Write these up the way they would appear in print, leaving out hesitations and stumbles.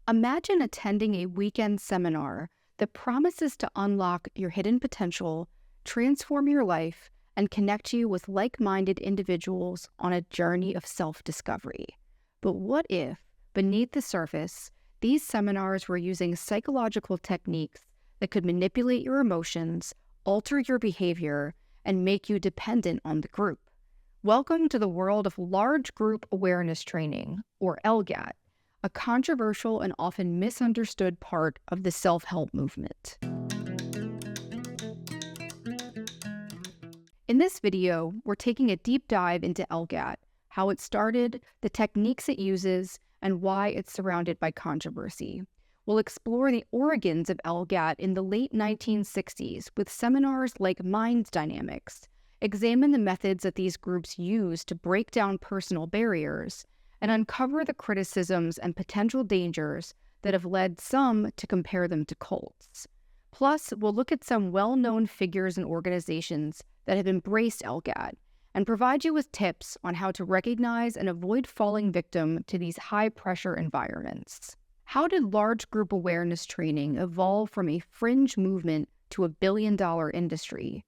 Imagine attending a weekend seminar that promises to unlock your hidden potential, transform your life, and connect you with like-minded individuals on a journey of self-discovery. But what if, beneath the surface, these seminars were using psychological techniques that could manipulate your emotions, alter your behavior, and make you dependent on the group? Welcome to the world of large group awareness training, or LGAT, a controversial and often misunderstood part of the self-help movement. In this video, we're taking a deep dive into LGAT, how it started, the techniques it uses, and why it's surrounded by controversy. We'll explore the origins of LGAT in the late 1960s with seminars like Mind Dynamics, examine the methods that these groups use to break down personal barriers, and uncover the criticisms and potential dangers that have led some to compare them to cults. Plus, we'll look at some well-known figures and organizations that have embraced LGAT and provide you with tips on how to recognize and avoid falling victim to these high-pressure environments. How did large group awareness training evolve from a fringe movement to a billion-dollar industry?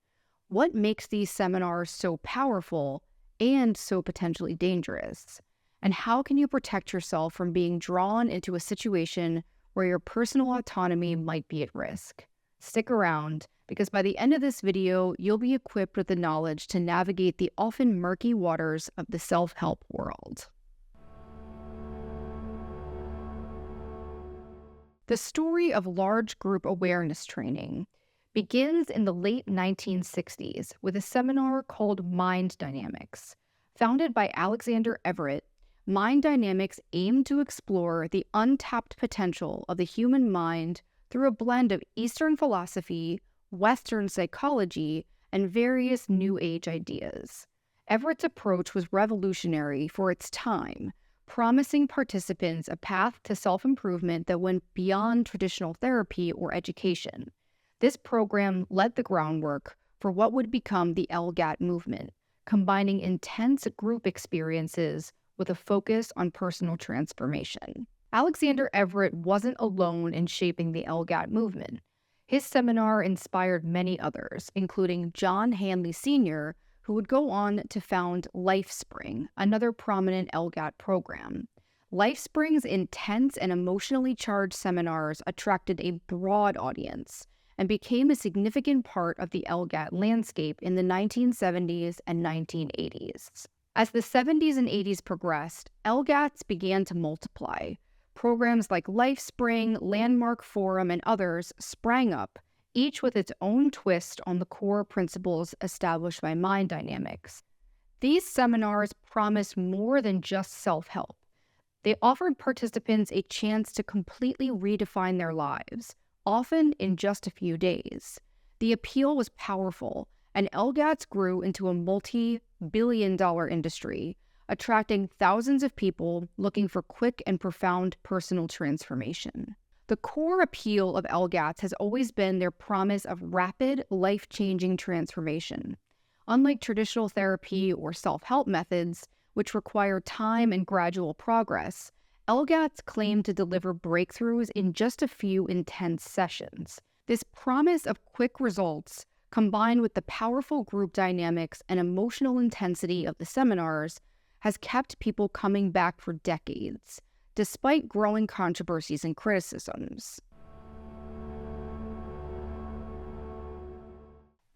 What makes these seminars so powerful and so potentially dangerous? And how can you protect yourself from being drawn into a situation where your personal autonomy might be at risk? Stick around, because by the end of this video, you'll be equipped with the knowledge to navigate the often murky waters of the self-help world. The story of large group awareness training begins in the late 1960s with a seminar called Mind Dynamics. Founded by Alexander Everett, Mind Dynamics aimed to explore the untapped potential of the human mind through a blend of Eastern philosophy, Western psychology, and various New Age ideas. Everett's approach was revolutionary for its time, promising participants a path to self-improvement that went beyond traditional therapy or education. This program led the groundwork for what would become the LGAT movement, combining intense group experiences with a focus on personal transformation. Alexander Everett wasn't alone in shaping the LGAT movement. His seminar inspired many others, including John Hanley Sr., who would go on to found LifeSpring, another prominent LGAT program. LifeSpring's intense and emotionally charged seminars attracted a broad audience and became a significant part of the LGAT landscape in the 1970s and 1980s. As the 70s and 80s progressed, LGATs began to multiply. Programs like LifeSpring, Landmark Forum, and others sprang up, each with its own twist on the core principles established by Mind Dynamics. These seminars promised more than just self-help. They offered participants a chance to completely redefine their lives, often in just a few days. The appeal was powerful, and LGATs grew into a multi-billion-dollar industry, attracting thousands of people looking for quick and profound personal transformation. The core appeal of LGATs has always been their promise of rapid, life-changing transformation. Unlike traditional therapy or self-help methods, which require time and gradual progress, LGATs claim to deliver breakthroughs in just a few intense sessions. This promise of quick results, combined with the powerful group dynamics and emotional intensity of the seminars, has kept people coming back for decades, despite growing controversies and criticisms.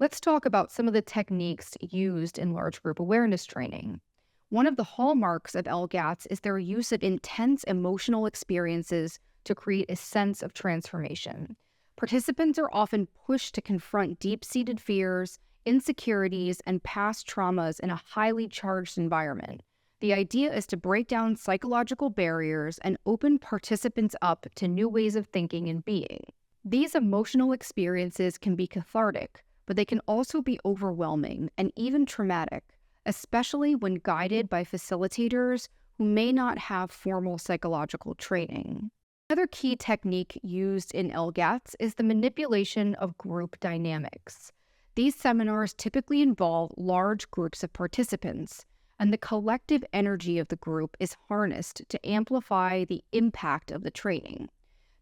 Let's talk about some of the techniques used in large group awareness training. One of the hallmarks of LGATs is their use of intense emotional experiences to create a sense of transformation. Participants are often pushed to confront deep-seated fears, insecurities, and past traumas in a highly charged environment. The idea is to break down psychological barriers and open participants up to new ways of thinking and being. These emotional experiences can be cathartic, but they can also be overwhelming and even traumatic, especially when guided by facilitators who may not have formal psychological training. Another key technique used in LGATs is the manipulation of group dynamics. These seminars typically involve large groups of participants, and the collective energy of the group is harnessed to amplify the impact of the training.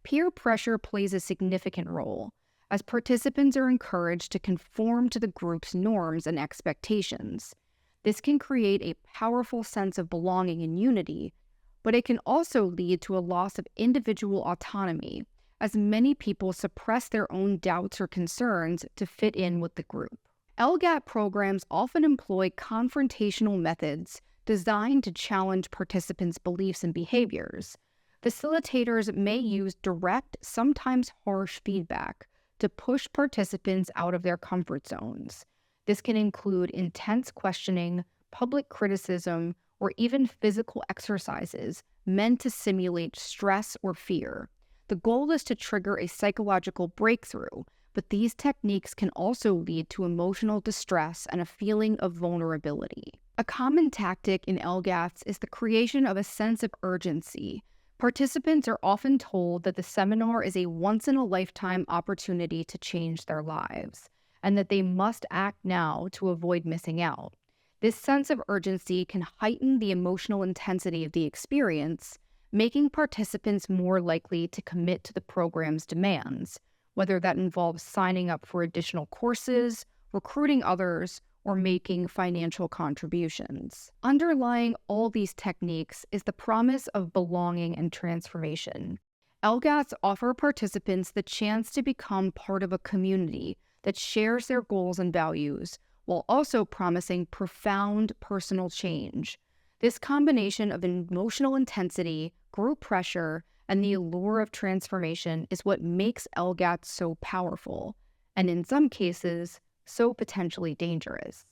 Peer pressure plays a significant role, as participants are encouraged to conform to the group's norms and expectations. This can create a powerful sense of belonging and unity, but it can also lead to a loss of individual autonomy, as many people suppress their own doubts or concerns to fit in with the group. LGAT programs often employ confrontational methods designed to challenge participants' beliefs and behaviors. Facilitators may use direct, sometimes harsh feedback to push participants out of their comfort zones. This can include intense questioning, public criticism, or even physical exercises meant to simulate stress or fear. The goal is to trigger a psychological breakthrough, but these techniques can also lead to emotional distress and a feeling of vulnerability. A common tactic in LGATs is the creation of a sense of urgency. Participants are often told that the seminar is a once-in-a-lifetime opportunity to change their lives, and that they must act now to avoid missing out. This sense of urgency can heighten the emotional intensity of the experience, making participants more likely to commit to the program's demands, whether that involves signing up for additional courses, recruiting others, or making financial contributions. Underlying all these techniques is the promise of belonging and transformation. LGATs offer participants the chance to become part of a community that shares their goals and values, while also promising profound personal change. This combination of emotional intensity, group pressure, and the allure of transformation is what makes LGAT so powerful, and in some cases, so potentially dangerous.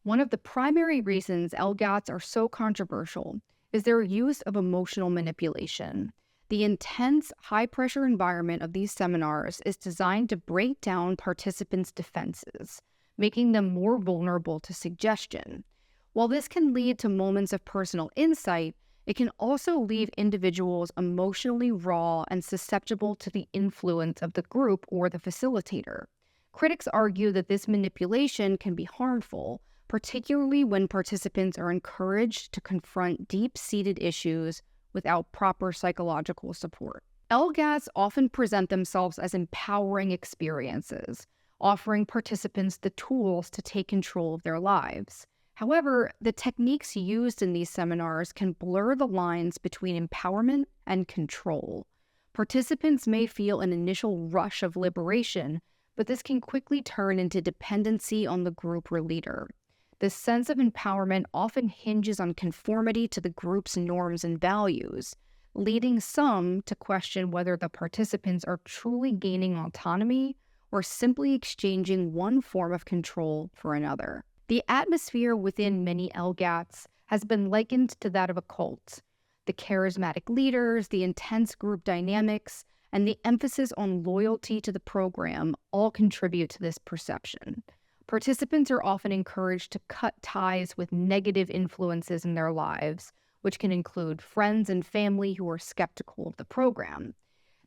One of the primary reasons LGATs are so controversial is their use of emotional manipulation. The intense, high-pressure environment of these seminars is designed to break down participants' defenses, making them more vulnerable to suggestion. While this can lead to moments of personal insight, it can also leave individuals emotionally raw and susceptible to the influence of the group or the facilitator. Critics argue that this manipulation can be harmful, particularly when participants are encouraged to confront deep-seated issues without proper psychological support. LGATs often present themselves as empowering experiences, offering participants the tools to take control of their lives. However, the techniques used in these seminars can blur the lines between empowerment and control. Participants may feel an initial rush of liberation, but this can quickly turn into dependency on the group or leader. This sense of empowerment often hinges on conformity to the group's norms and values, leading some to question whether the participants are truly gaining autonomy or simply exchanging one form of control for another. The atmosphere within many LGATs has been likened to that of a cult. The charismatic leaders, the intense group dynamics, and the emphasis on loyalty to the program all contribute to this perception. Participants are often encouraged to cut ties with negative influences in their lives, which can include friends and family who are skeptical of the program.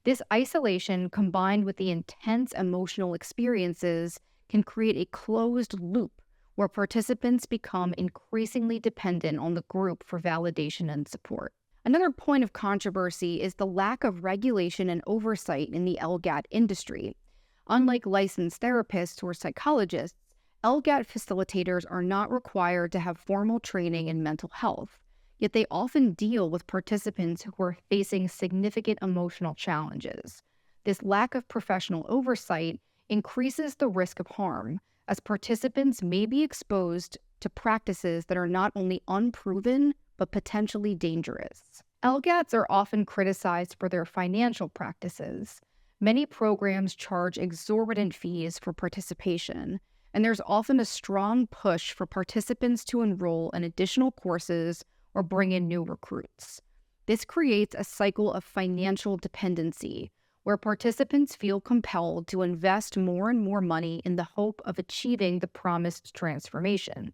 This isolation, combined with the intense emotional experiences, can create a closed loop where participants become increasingly dependent on the group for validation and support. Another point of controversy is the lack of regulation and oversight in the LGAT industry. Unlike licensed therapists or psychologists, LGAT facilitators are not required to have formal training in mental health, yet they often deal with participants who are facing significant emotional challenges. This lack of professional oversight increases the risk of harm, as participants may be exposed to practices that are not only unproven, but potentially dangerous. LGATs are often criticized for their financial practices. Many programs charge exorbitant fees for participation, and there's often a strong push for participants to enroll in additional courses or bring in new recruits. This creates a cycle of financial dependency, where participants feel compelled to invest more and more money in the hope of achieving the promised transformation.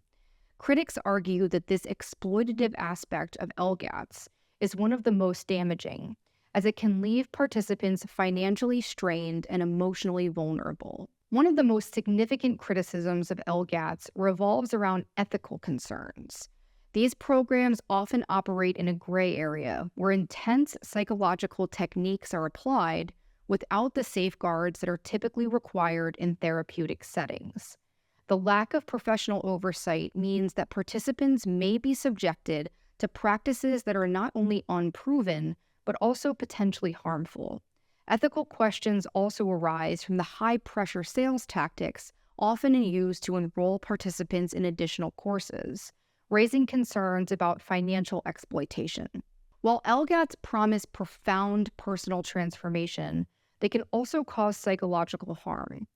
Critics argue that this exploitative aspect of LGATs is one of the most damaging, as it can leave participants financially strained and emotionally vulnerable. One of the most significant criticisms of LGATs revolves around ethical concerns. These programs often operate in a gray area where intense psychological techniques are applied without the safeguards that are typically required in therapeutic settings. The lack of professional oversight means that participants may be subjected to practices that are not only unproven, but also potentially harmful. Ethical questions also arise from the high-pressure sales tactics often used to enroll participants in additional courses, raising concerns about financial exploitation. While LGATs promise profound personal transformation, they can also cause psychological harm.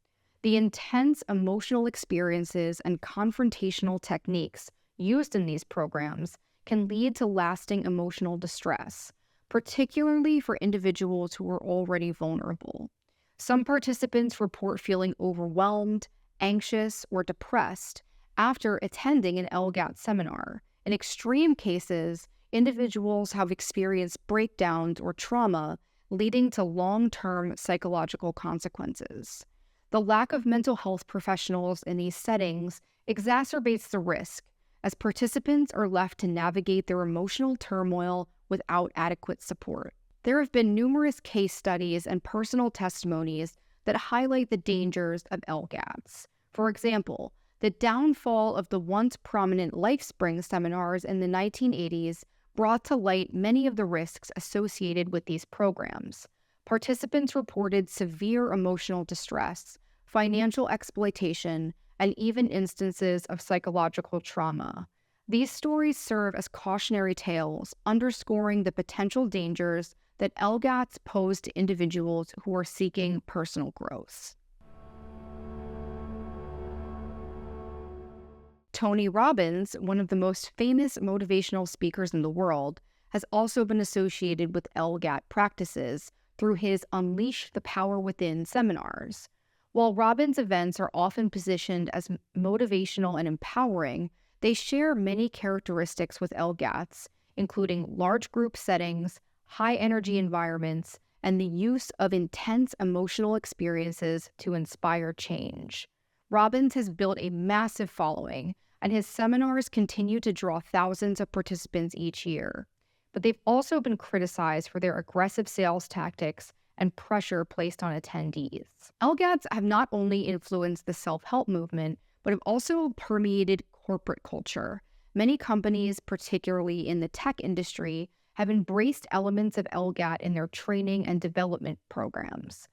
The intense emotional experiences and confrontational techniques used in these programs can lead to lasting emotional distress, particularly for individuals who are already vulnerable. Some participants report feeling overwhelmed, anxious, or depressed after attending an LGAT seminar. In extreme cases, individuals have experienced breakdowns or trauma, leading to long-term psychological consequences. The lack of mental health professionals in these settings exacerbates the risk, as participants are left to navigate their emotional turmoil without adequate support. There have been numerous case studies and personal testimonies that highlight the dangers of LGATs. For example, the downfall of the once prominent LifeSpring seminars in the 1980s brought to light many of the risks associated with these programs. Participants reported severe emotional distress, financial exploitation, and even instances of psychological trauma. These stories serve as cautionary tales, underscoring the potential dangers that LGATs pose to individuals who are seeking personal growth. Tony Robbins, one of the most famous motivational speakers in the world, has also been associated with LGAT practices through his Unleash the Power Within seminars. While Robbins' events are often positioned as motivational and empowering, they share many characteristics with LGATs, including large group settings, high-energy environments, and the use of intense emotional experiences to inspire change. Robbins has built a massive following, and his seminars continue to draw thousands of participants each year. But they've also been criticized for their aggressive sales tactics and pressure placed on attendees. LGATs have not only influenced the self-help movement, but have also permeated corporate culture. Many companies, particularly in the tech industry, have embraced elements of LGAT in their training and development programs.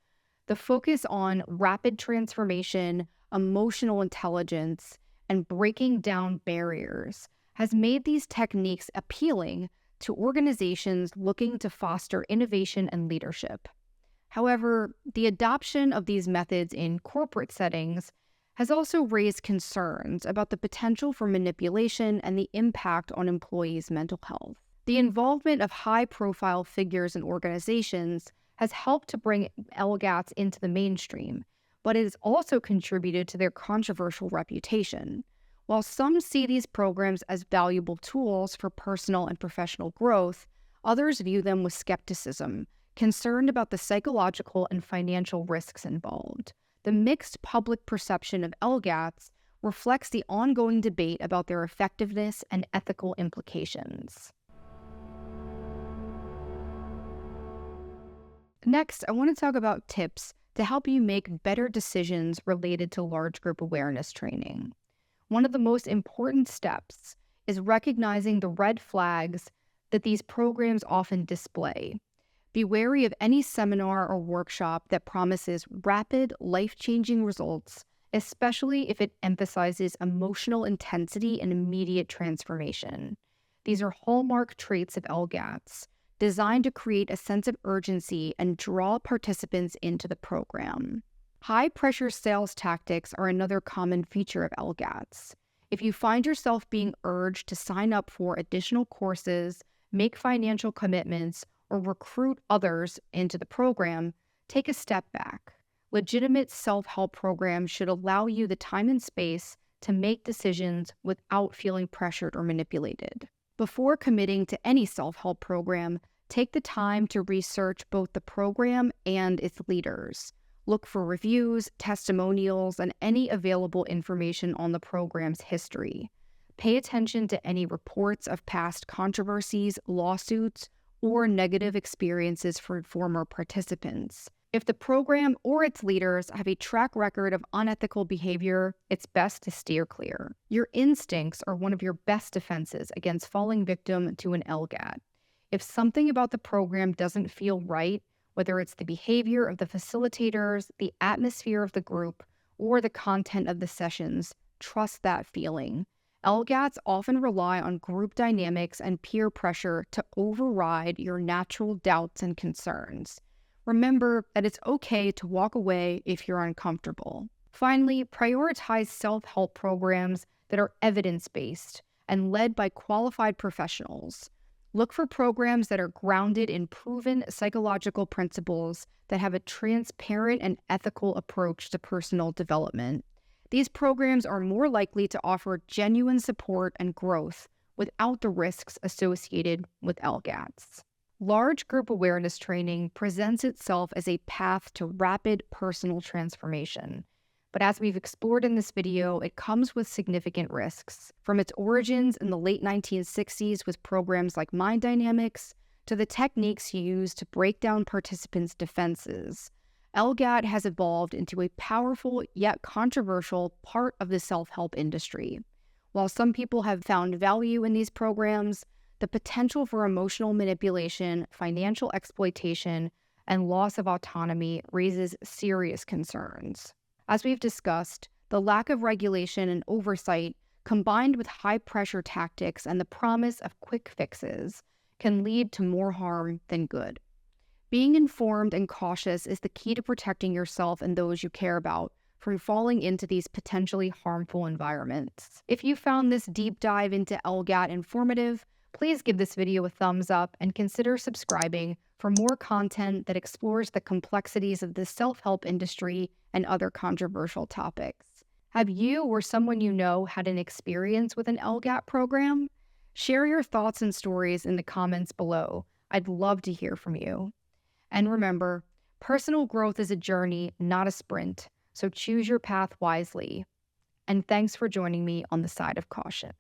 The focus on rapid transformation, emotional intelligence, and breaking down barriers has made these techniques appealing to organizations looking to foster innovation and leadership. However, the adoption of these methods in corporate settings has also raised concerns about the potential for manipulation and the impact on employees' mental health. The involvement of high-profile figures in organizations has helped to bring LGATs into the mainstream, but it has also contributed to their controversial reputation. While some see these programs as valuable tools for personal and professional growth, others view them with skepticism, concerned about the psychological and financial risks involved. The mixed public perception of LGATs reflects the ongoing debate about their effectiveness and ethical implications. Next, I want to talk about tips to help you make better decisions related to large group awareness training. One of the most important steps is recognizing the red flags that these programs often display. Be wary of any seminar or workshop that promises rapid, life-changing results, especially if it emphasizes emotional intensity and immediate transformation. These are hallmark traits of LGATs, designed to create a sense of urgency and draw participants into the program. High-pressure sales tactics are another common feature of LGATs. If you find yourself being urged to sign up for additional courses, make financial commitments, or recruit others into the program, take a step back. Legitimate self-help programs should allow you the time and space to make decisions without feeling pressured or manipulated. Before committing to any self-help program, take the time to research both the program and its leaders. Look for reviews, testimonials, and any available information on the program's history. Pay attention to any reports of past controversies, lawsuits, or negative experiences for former participants. If the program or its leaders have a track record of unethical behavior, it's best to steer clear. Your instincts are one of your best defenses against falling victim to an LGAT. If something about the program doesn't feel right, whether it's the behavior of the facilitators, the atmosphere of the group, or the content of the sessions, trust that feeling. LGATs often rely on group dynamics and peer pressure to override your natural doubts and concerns. Remember that it's okay to walk away if you're uncomfortable. Finally, prioritize self-help programs that are evidence-based and led by qualified professionals. Look for programs that are grounded in proven psychological principles that have a transparent and ethical approach to personal development. These programs are more likely to offer genuine support and growth without the risks associated with LGATs. Large group awareness training presents itself as a path to rapid personal transformation. But as we've explored in this video, it comes with significant risks. From its origins in the late 1960s with programs like Mind Dynamics, to the techniques used to break down participants' defenses, LGAT has evolved into a powerful yet controversial part of the self-help industry. While some people have found value in these programs, the potential for emotional manipulation, financial exploitation, and loss of autonomy raises serious concerns. As we've discussed, the lack of regulation and oversight, combined with high-pressure tactics and the promise of quick fixes, can lead to more harm than good. Being informed and cautious is the key to protecting yourself and those you care about from falling into these potentially harmful environments. If you found this deep dive into LGAT informative, please give this video a thumbs up and consider subscribing for more content that explores the complexities of the self-help industry and other controversial topics. Have you or someone you know had an experience with an LGAT program? Share your thoughts and stories in the comments below. I'd love to hear from you. And remember, personal growth is a journey, not a sprint, so choose your path wisely. And thanks for joining me on the side of caution.